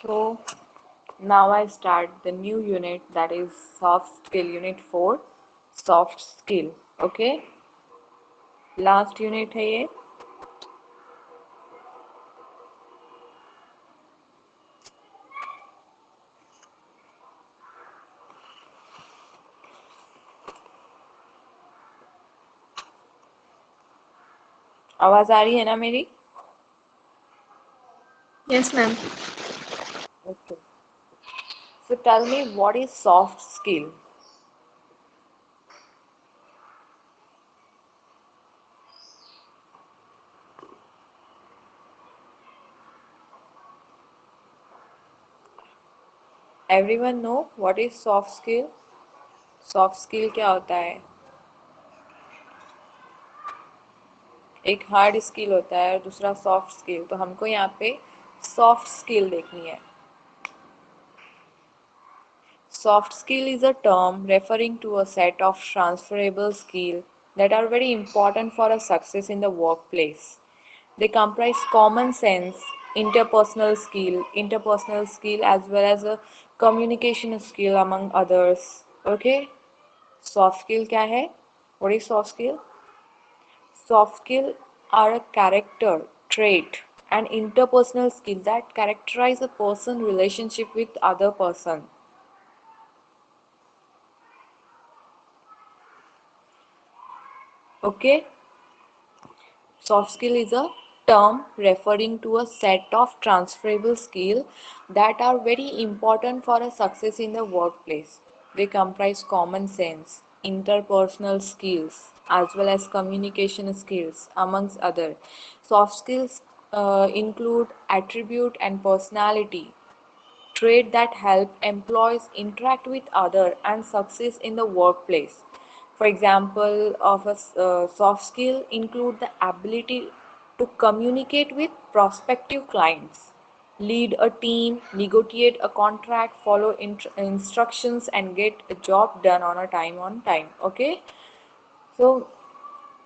So now I start the new unit, that is soft skill unit 4, soft skill. Okay, last unit है ये. आवाज आ रही है ना मेरी? Yes, ma'am. Okay. So tell me, what is soft skill? Everyone know what is soft skill? Soft skill क्या होता है? एक हार्ड स्किल होता है और दूसरा सॉफ्ट स्किल. तो हमको यहाँ पे सॉफ्ट स्किल देखनी है. Soft skill is a term referring to a set of transferable skills that are very important for a success in the workplace. They comprise common sense, interpersonal skill as well as a communication skill among others. Okay? Soft skill क्या है? What is soft skill? Soft skill are a character, trait, and interpersonal skill that characterize a person relationship with other person. Okay? Soft skill is a term referring to a set of transferable skills that are very important for a success in the workplace. They comprise common sense, interpersonal skills, as well as communication skills, amongst other. Soft skills include attribute and personality, trait that help employees interact with others and success in the workplace. For example, of a soft skill include the ability to communicate with prospective clients, lead a team, negotiate a contract, follow instructions, and get a job done on time. Okay, so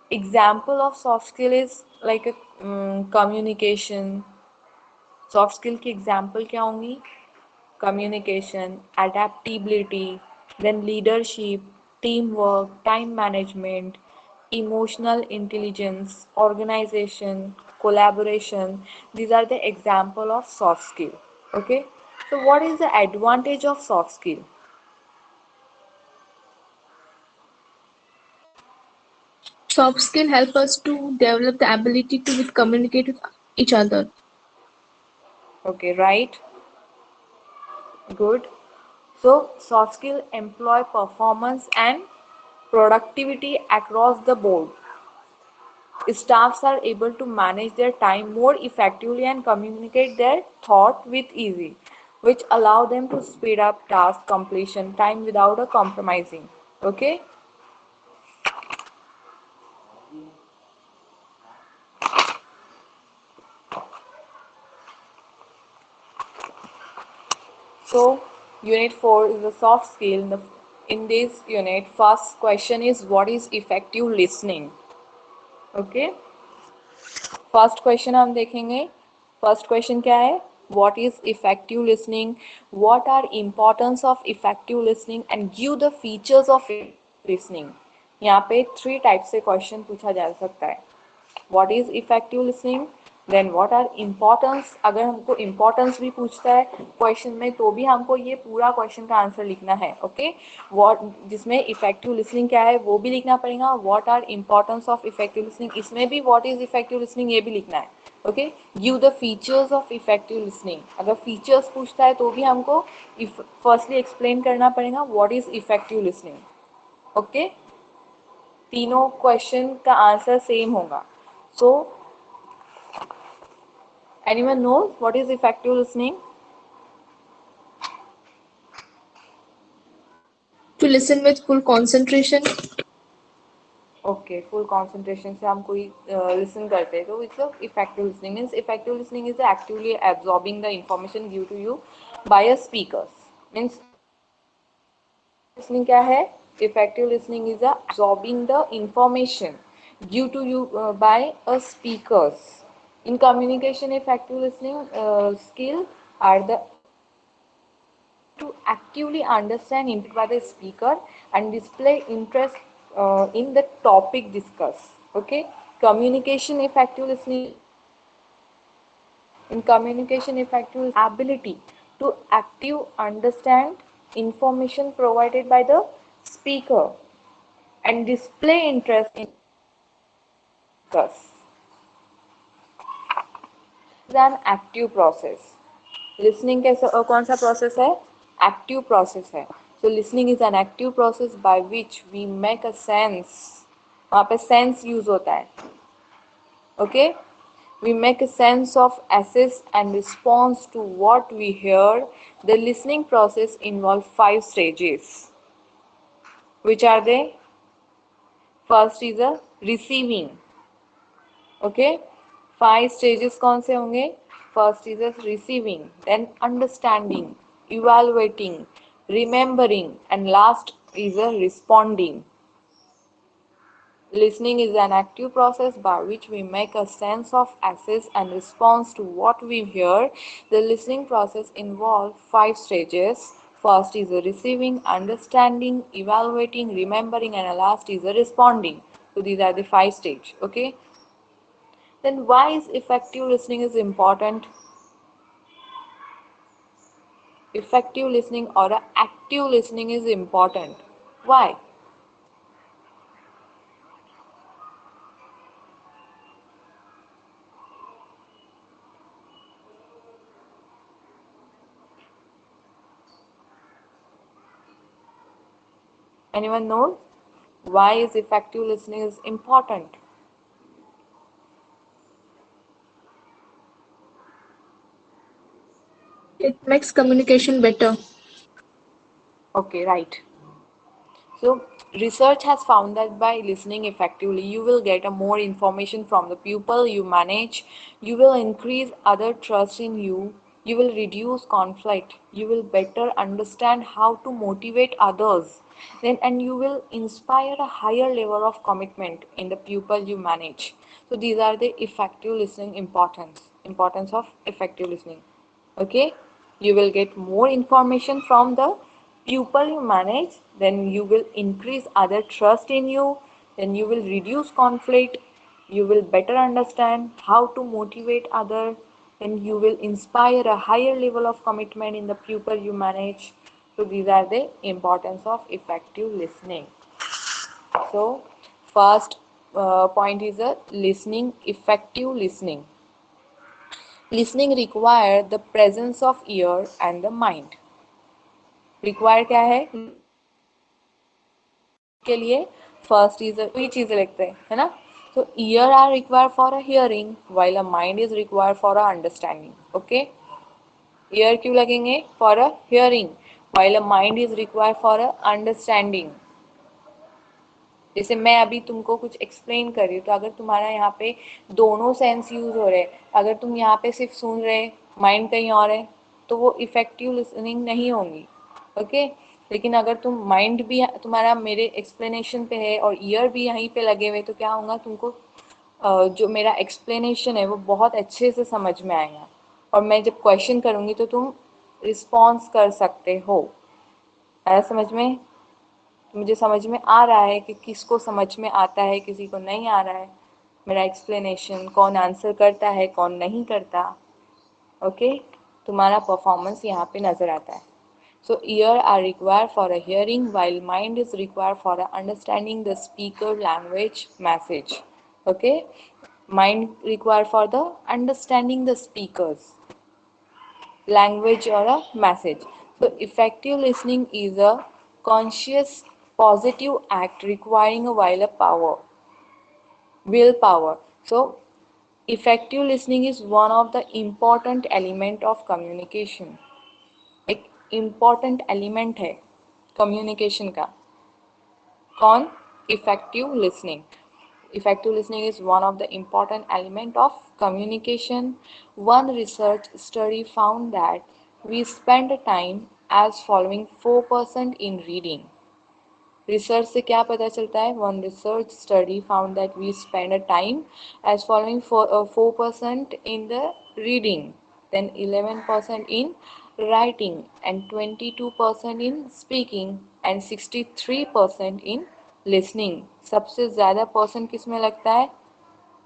example of soft skill is like a communication. Soft skill की example क्या होंगी? Communication, adaptability, then leadership, teamwork, time management, emotional intelligence, organization, collaboration. These are the example of soft skill. Okay. So what is the advantage of soft skill? Soft skill help us to develop the ability to communicate with each other. Okay, right. Good. So soft skill employ performance and productivity across the board. Staffs are able to manage their time more effectively and communicate their thought with ease, which allow them to speed up task completion time without a compromising. Okay, so unit 4 is a soft skill. In this unit, first question is what is effective listening? Okay, first question हम देखेंगे. First question क्या है? What is effective listening? What are importance of effective listening and give the features of listening. यहाँ पे 3 type से question पूछा जा सकता है. What is effective listening, then what are importance. अगर हमको इम्पोर्टेंस भी पूछता है क्वेश्चन में तो भी हमको ये पूरा क्वेश्चन का आंसर लिखना है. ओके, व्हाट जिसमें इफेक्टिव लिसनिंग क्या है वो भी लिखना पड़ेगा. What are importance of effective listening, इसमें भी व्हाट इज इफेक्टिव लिसनिंग ये भी लिखना है. Okay, give the features of effective listening. अगर फीचर्स पूछता है तो भी हमको फर्स्टली एक्सप्लेन करना पड़ेगा what is effective listening. Okay, तीनों क्वेश्चन का आंसर सेम होगा. सो anyone knows what is effective listening? To listen with full concentration. Okay, full concentration से हम कोई लिसन करते हैं तो it's a effective listening. Means effective listening is actively absorbing the information give to you by a speakers. Means listening क्या है? Effective listening is absorbing the information due to you by a speakers. In communication, effective listening skill are the to actively understand input by the speaker and display interest in the topic discussed. Okay, communication effective listening. In communication effective ability to active understand information provided by the speaker and display interest in discuss. Is an active process. Listening कैसा कौन सा process है? Active process है. So listening is an active process by which we make a sense. वहाँ पे sense use होता है. Okay, we make a sense of assess and response to what we hear. The listening process involves 5 stages. Which are they? First is a receiving. Okay, 5 stages कौन से होंगे? First is a receiving, then understanding, evaluating, remembering, and last is a responding. Listening is an active process by which we make a sense of, assess, and response to what we hear. The listening process involves 5 stages. First is a receiving, understanding, evaluating, remembering, and last is a responding. So these are the 5 stages. Okay. Then why is effective listening is important? Effective listening or active listening is important. Why? Anyone knows? Why is effective listening is important? It makes communication better. Okay, right. So, research has found that by listening effectively, you will get a more information from the pupil you manage, you will increase other trust in you, you will reduce conflict, you will better understand how to motivate others, then and you will inspire a higher level of commitment in the pupil you manage. So these are the effective listening importance of effective listening. Okay, you will get more information from the pupil you manage, then you will increase other trust in you, then you will reduce conflict, you will better understand how to motivate other, then you will inspire a higher level of commitment in the pupil you manage. So these are the importance of effective listening. So first point is a listening, effective listening. Listening require the presence of ear and the mind. Require क्या है के लिए? First is वही चीजें लिखते हैं, है ना? तो ear are require for a hearing while a mind is require for a understanding. Okay, ear क्यों लगेंगे? For a hearing while a mind is require for a understanding. जैसे मैं अभी तुमको कुछ एक्सप्लेन कर रही हूँ, तो अगर तुम्हारा यहाँ पे दोनों सेंस यूज हो रहे हैं, अगर तुम यहाँ पे सिर्फ सुन रहे, माइंड कहीं और है, तो वो इफेक्टिव लिसनिंग नहीं होगी. ओके, लेकिन अगर तुम माइंड भी तुम्हारा मेरे एक्सप्लेनेशन पे है और ईयर भी यहीं पे लगे हुए, तो क्या होगा? तुमको जो मेरा एक्सप्लेनेशन है वो बहुत अच्छे से समझ में आएगा, और मैं जब क्वेश्चन करूँगी तो तुम रिस्पॉन्स कर सकते हो. आया समझ में? मुझे समझ में आ रहा है कि किसको समझ में आता है, किसी को नहीं आ रहा है मेरा एक्सप्लेनेशन, कौन आंसर करता है, कौन नहीं करता. ओके, तुम्हारा परफॉर्मेंस यहाँ पे नज़र आता है. So ear are required for a hearing while mind is required for a understanding the speaker language message. Okay, mind required for the understanding the speakers language or a message. So effective listening is a conscious positive act requiring a while of power, willpower. So effective listening is one of the important element of communication. एक important element है communication का. कौन? Effective listening. Effective listening is one of the important element of communication. One research study found that we spend time as following 4% in reading. Research से क्या पता चलता है? One research study found that we spend a time as following 4% in the reading, then 11% in writing and 22% in speaking and 63% in listening. सबसे ज़्यादा person किस में लगता है?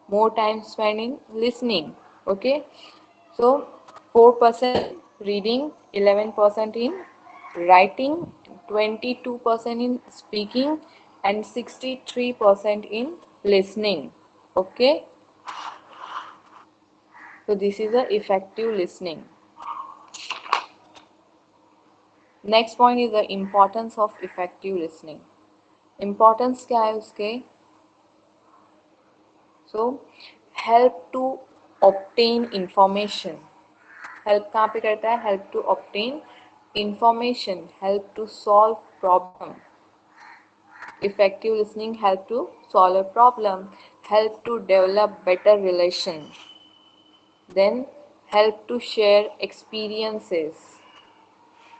More time spent in listening. Okay, so 4% reading, 11% in writing, 22% in speaking, and 63% in listening. Okay, so this is a effective listening. Next point is the importance of effective listening. Importance क्या है उसके? So help to obtain information. Help कहाँ पे करता है? Help to obtain information. Help to solve problem. Effective listening help to solve a problem. Help to develop better relation. Then help to share experiences.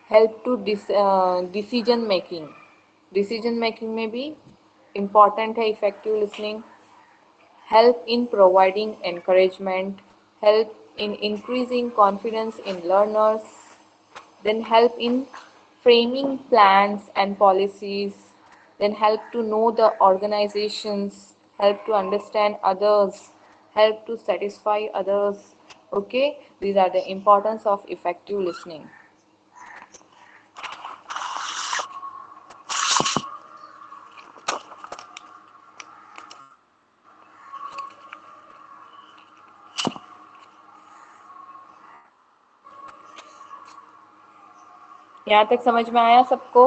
Help to decision making. Decision making में भी important है effective listening. Help in providing encouragement, help in increasing confidence in learners, then help in framing plans and policies, then help to know the organizations, help to understand others, help to satisfy others. Okay, these are the importance of effective listening. यहाँ तक समझ में आया सबको?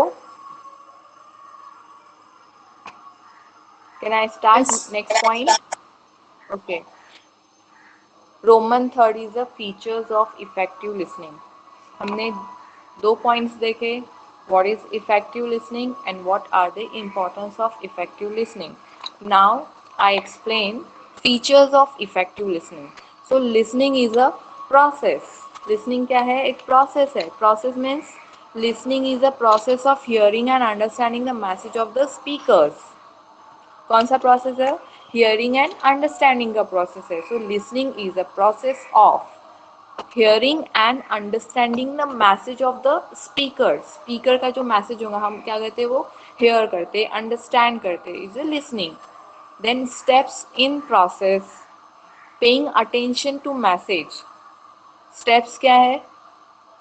Can I start Yes. next point? Okay. Roman third is the features of effective listening. हमने दो points देखे. What is effective listening and what are the importance of effective listening? Now I explain features of effective listening. So listening is a process. Listening क्या है? एक process है. Process means listening is a process of hearing and understanding the message of the speakers. कौन सा process है? Hearing and understanding का process है. So listening is a process of hearing and understanding the message of the speaker. Speaker का जो message होगा हम क्या करते हैं? वो हेयर करते, अंडरस्टैंड करते, is a listening. Then steps in process, paying attention to message. Steps क्या है?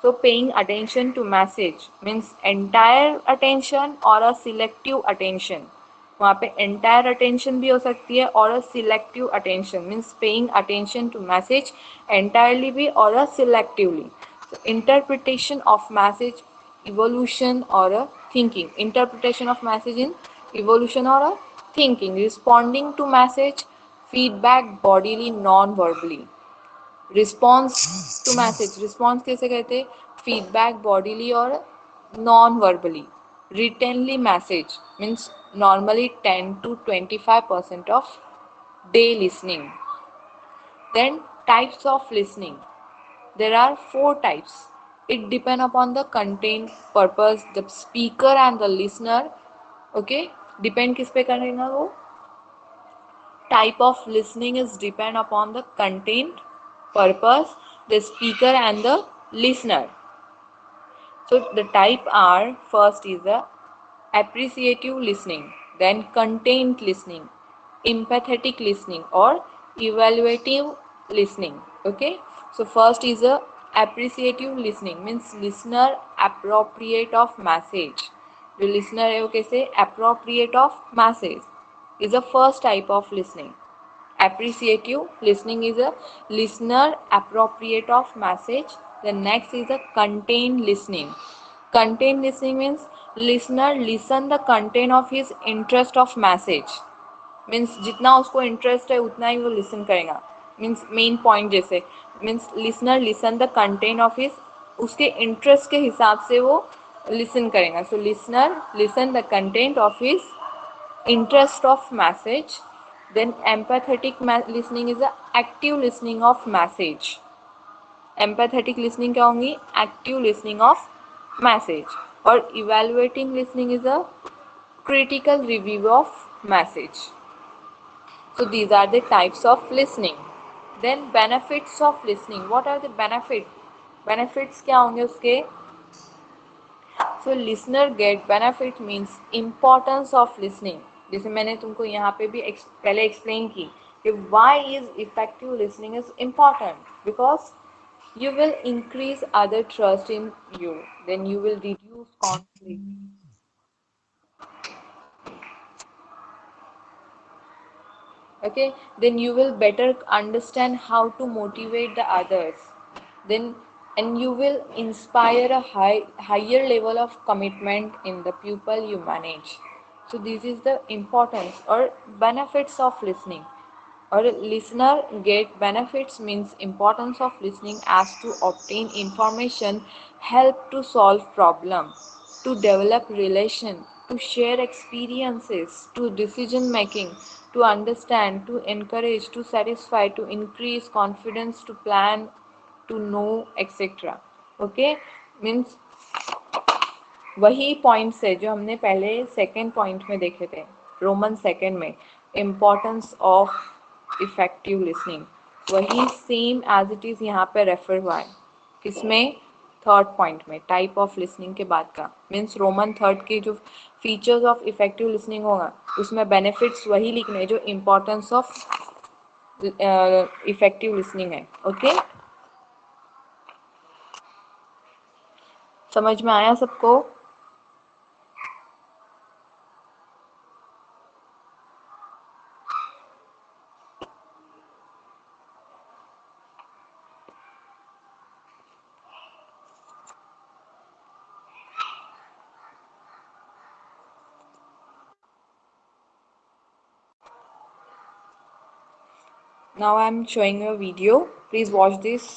So paying attention to message means entire attention or a selective attention. वहाँ पे entire attention भी हो सकती है और a selective attention means paying attention to message entirely भी और a selectively. So interpretation of message, evolution or a thinking. Interpretation of message in evolution or a thinking. Responding to message, feedback bodily non-verbally. Response to message. Response कैसे कहते? Feedback bodily और non verbally. रिटेनली message means normally 10 to 25% of day listening. Then types of listening. There are 4 types. It depend upon the content, purpose, the speaker and the listener. Okay, depend किस पे करेगा वो? Type of listening is depend upon the content, purpose, the speaker and the listener. So the type are, first is the appreciative listening, then content listening, empathetic listening or evaluative listening. Okay, so first is a appreciative listening means listener appropriate of message. The listener है वो कैसे? Appropriate of message is the first type of listening. Appreciative listening is a listener appropriate of message. The next is a content listening. Content listening means listener listen the content of his interest of message. Means जितना उसको interest है उतना ही वो listen करेगा. Means main point जैसे means listener listen the content of his, उसके interest के हिसाब से वो लिसन करेगा. So listener listen the content of his interest of message. Then empathetic listening is a active listening of message. Empathetic listening क्या होंगी? Active listening of message. और evaluating listening is a critical review of message. So these are the types of listening. Then benefits of listening. What are the benefits? Benefits क्या होंगे उसके? So listener get benefit means importance of listening. जैसे मैंने तुमको यहाँ पे भी पहले एक्सप्लेन की कि why is effective listening is important, because you will increase other trust in you, then you will reduce conflict. Okay, then you will better understand how to motivate the others, then and you will inspire a higher level of commitment in the pupil you manage. So this is the importance or benefits of listening. Or listener get benefits means importance of listening as to obtain information, help to solve problem, to develop relation, to share experiences, to decision making, to understand, to encourage, to satisfy, to increase confidence, to plan, to know, etc. Okay, means वही points है जो हमने पहले second point में देखे थे, Roman second में, importance of effective listening, वही सेम एज इट इज यहाँ पे रेफर हुआ है। किसमें? थर्ड पॉइंट में, टाइप ऑफ लिसनिंग के बाद का, मीन्स रोमन थर्ड के जो फीचर्स ऑफ इफेक्टिव लिसनिंग होगा उसमें बेनिफिट्स वही लिखने जो इम्पोर्टेंस ऑफ इफेक्टिव लिसनिंग है। ओके, समझ में आया सबको? Now I am showing you a video. Please watch this.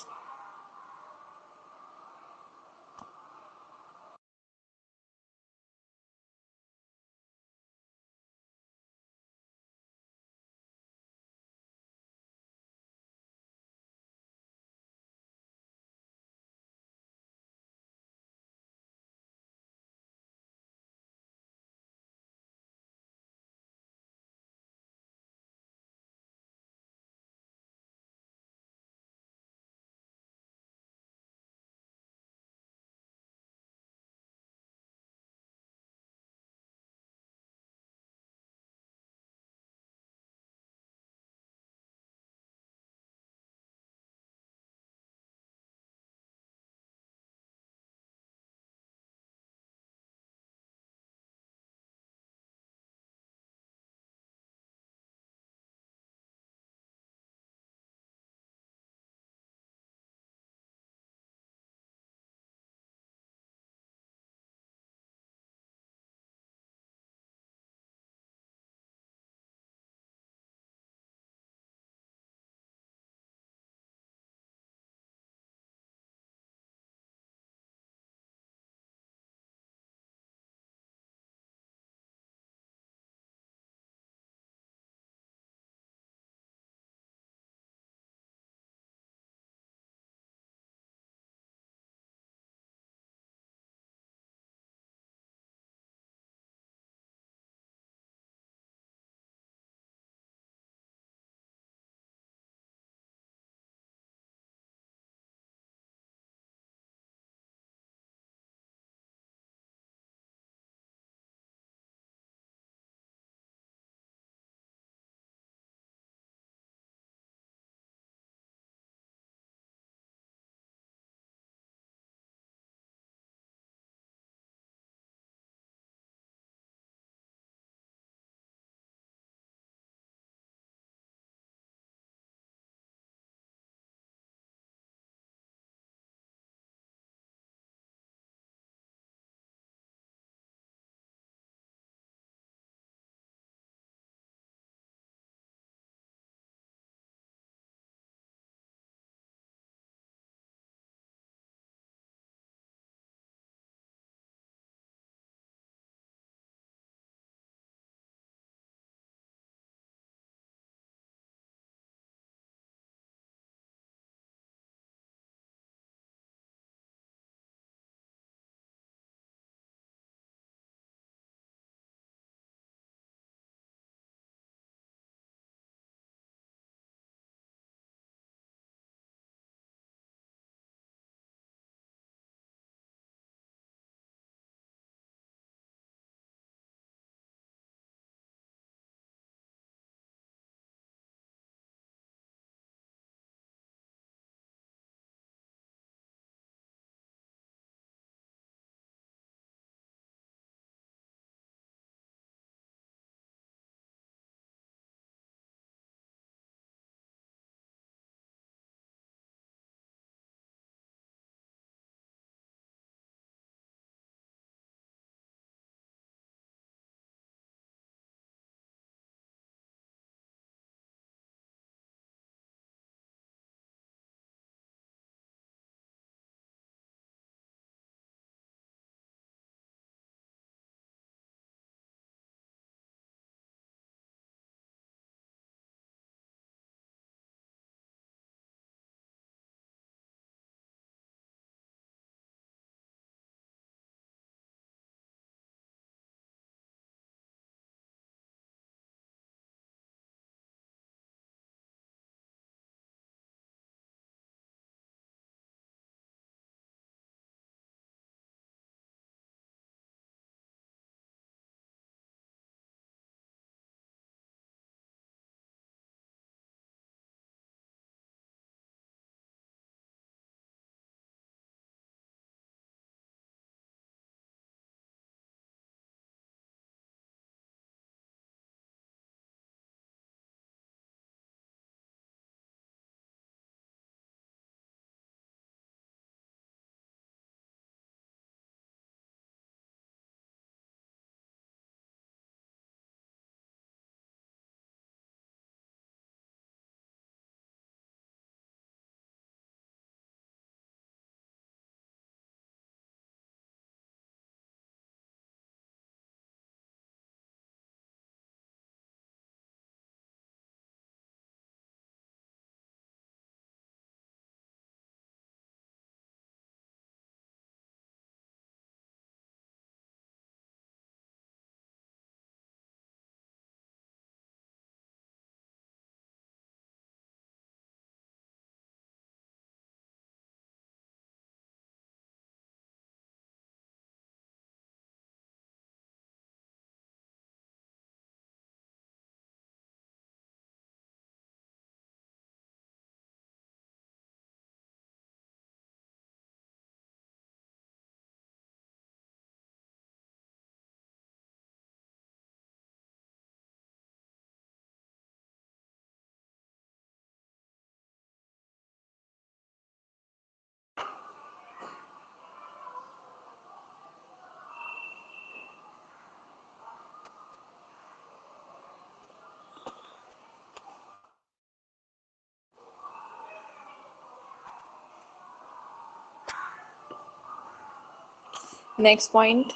Next point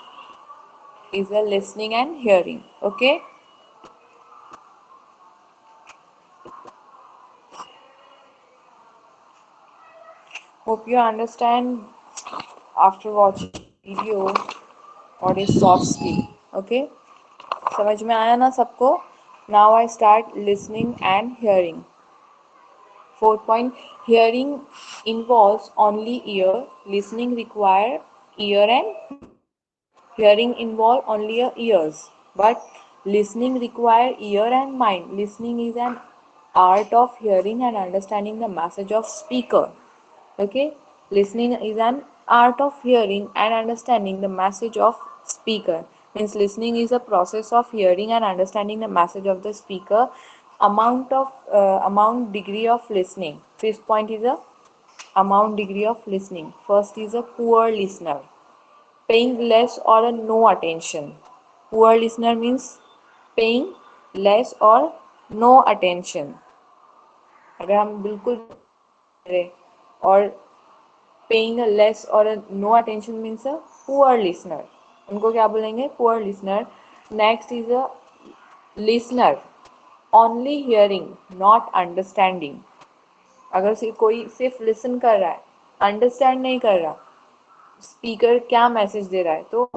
is the listening and hearing. Okay, hope you understand after watching video what is soft skill. Okay, समझ में आया ना सबको? Now I start listening and hearing. Fourth point, hearing involves only ear, listening require ear and mind. Hearing involve only your ears, but listening require ear and mind. Listening is an art of hearing and understanding the message of speaker. Okay, listening is an art of hearing and understanding the message of speaker. Means listening is a process of hearing and understanding the message of the speaker. Amount degree of listening. Fifth point is a amount degree of listening. First is a poor listener, paying less or a no attention. Poor listener means paying less or no attention. अगर हम बिल्कुल करें और paying a less or a no attention means a poor listener. उनको क्या बोलेंगे? Poor listener. Next is a listener, only hearing, not understanding. अगर कोई सिर्फ लिसन कर रहा है, अंडरस्टैंड नहीं कर रहा, स्पीकर क्या मैसेज दे रहा है, तो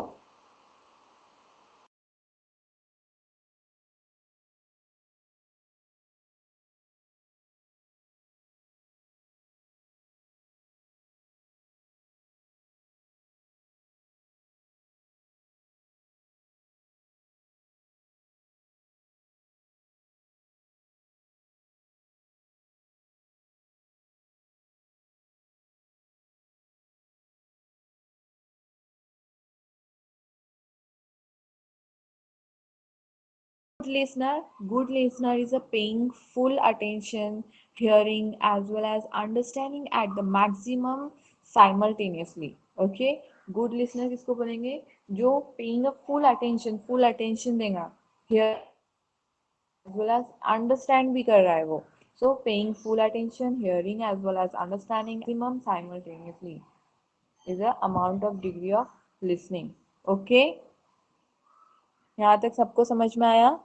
good listener is a paying full attention, hearing as well as understanding at the maximum simultaneously. Okay, good listener किसको बोलेंगे? जो paying a full attention देगा, hear as well as understand भी कर रहा है वो. So paying full attention, hearing as well as understanding maximum simultaneously is the amount of degree of listening. Okay, यहाँ तक सबको समझ में आया?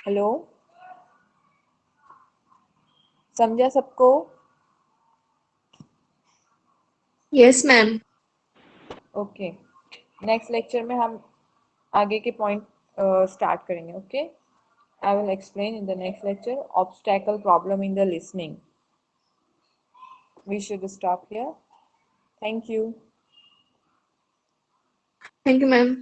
हेलो, समझा सबको? Yes, ma'am. Okay, next lecture में हम आगे के पॉइंट स्टार्ट करेंगे. Okay, I will explain in the next lecture obstacle problem in the listening. We should stop here. Thank you. Thank you, ma'am.